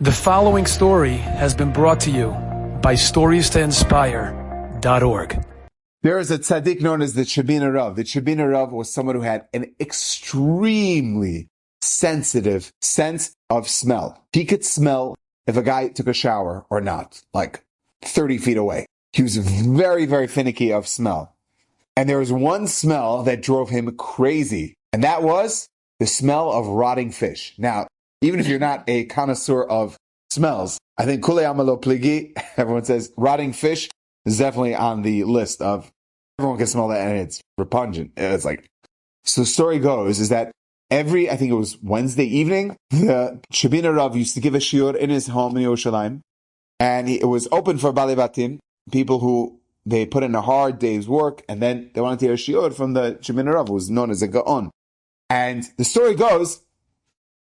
The following story has been brought to you by StoriesToInspire.org. There is a tzaddik known as the Chabina Rav. The Chabina Rav was someone who had an extremely sensitive sense of smell. He could smell if a guy took a shower or not, like 30 feet away. He was very, very finicky of smell. And there was one smell that drove him crazy, and that was the smell of rotting fish. Now, even if you're not a connoisseur of smells, I think Kule Amalo Pligi, everyone says rotting fish is definitely on the list of everyone can smell that and it's repugnant. It's like, so the story goes is that I think it was Wednesday evening, the Chabina Rav used to give a shiur in his home in Yerushalayim, and it was open for Bali Batim, people who they put in a hard day's work, and then they wanted to hear a shiur from the Chabina Rav, who was known as a Gaon. And the story goes,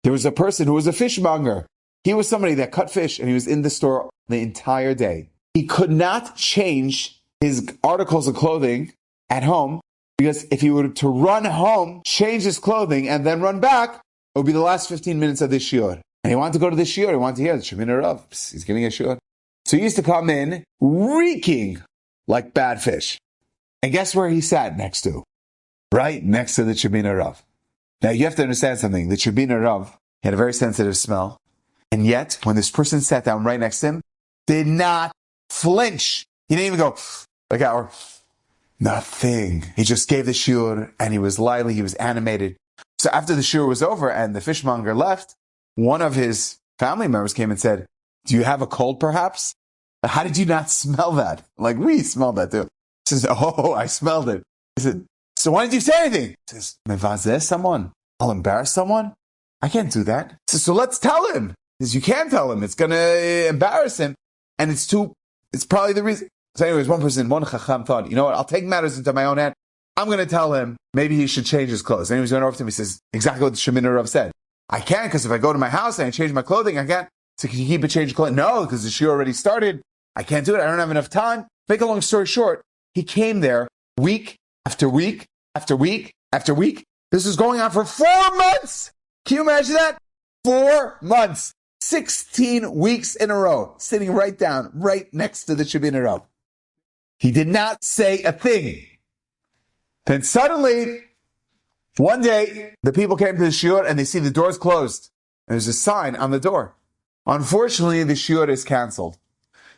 there was a person who was a fishmonger. He was somebody that cut fish, and he was in the store the entire day. He could not change his articles of clothing at home, because if he were to run home, change his clothing, and then run back, it would be the last 15 minutes of the shiur. And he wanted to go to the shiur. He wanted to hear the Chabina Rav. He's giving a shiur. So he used to come in reeking like bad fish. And guess where he sat next to? Right next to the Chabina Rav. Now, you have to understand something. The Chabina Rav had a very sensitive smell. And yet, when this person sat down right next to him, did not flinch. He didn't even go, like, or nothing. He just gave the shiur, and he was lively, he was animated. So after the shiur was over and the fishmonger left, one of his family members came and said, "Do you have a cold, perhaps? How did you not smell that?" Like, we smelled that too. He says, "Oh, I smelled it." He said, "So why didn't you say anything?" He says, "Mevazeh someone? I'll embarrass someone? I can't do that." He says, "So let's tell him." He says, "You can't tell him. It's going to embarrass him. And it's probably the reason." So anyways, one chacham thought, you know what? I'll take matters into my own hand. I'm going to tell him maybe he should change his clothes. And he went over to him. He says, exactly what the Chabina Rav said. "I can't, because if I go to my house and I change my clothing, I can't." So can you keep it changed clothing? "No, because the shiur already started. I can't do it. I don't have enough time." Make a long story short, he came there week after week after week after week. This was going on for 4 months. Can you imagine that? 4 months. 16 weeks in a row, sitting right down, right next to the Chabina Rav. He did not say a thing. Then suddenly, one day, the people came to the shiur and they see the doors closed. And there's a sign on the door. Unfortunately, the shiur is canceled.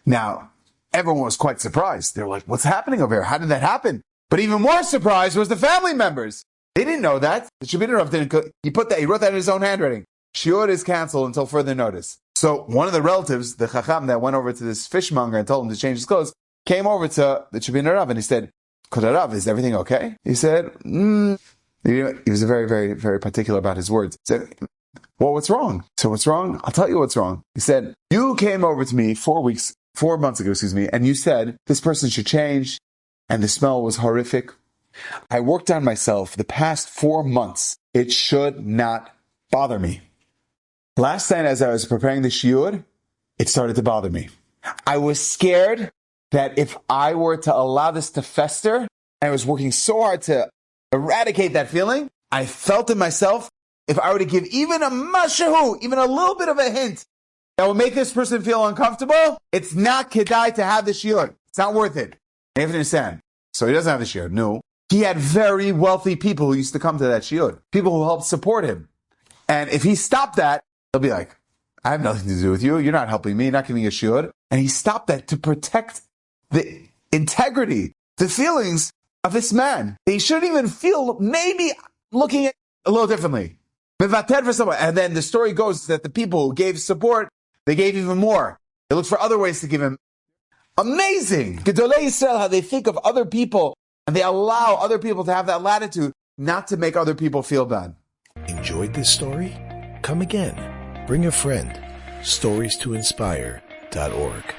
Now, everyone was quite surprised. They were like, "What's happening over here? How did that happen?" But even more surprised was the family members. They didn't know that. The Chabina Rav didn't. He wrote that in his own handwriting. Shiur is canceled until further notice. So one of the relatives, the chacham that went over to this fishmonger and told him to change his clothes, came over to the Chabina Rav and he said, "Kod Rav, is everything okay?" He said, He was very, very, very particular about his words. He said, "Well, what's wrong?" So what's wrong? I'll tell you what's wrong. He said, "You came over to me 4 months ago, and you said this person should change, and the smell was horrific. I worked on myself the past 4 months. It should not bother me. Last night, as I was preparing the shiur, it started to bother me. I was scared that if I were to allow this to fester, and I was working so hard to eradicate that feeling, I felt in myself, if I were to give even a mashahu, even a little bit of a hint, that will make this person feel uncomfortable, it's not kedai to have the shiur. It's not worth it." You have to understand. So he doesn't have the shiur. No. He had very wealthy people who used to come to that shiur, people who helped support him. And if he stopped that, they'll be like, "I have nothing to do with you. You're not helping me. You're not giving me a shiur." And he stopped that to protect the integrity, the feelings of this man. They shouldn't even feel maybe looking at it a little differently. For someone. And then the story goes that the people who gave support, they gave even more. They looked for other ways to give him. Amazing. Gadolei Yisrael, how they think of other people and they allow other people to have that latitude not to make other people feel bad. Enjoyed this story? Come again. Bring a friend. StoriesToInspire.org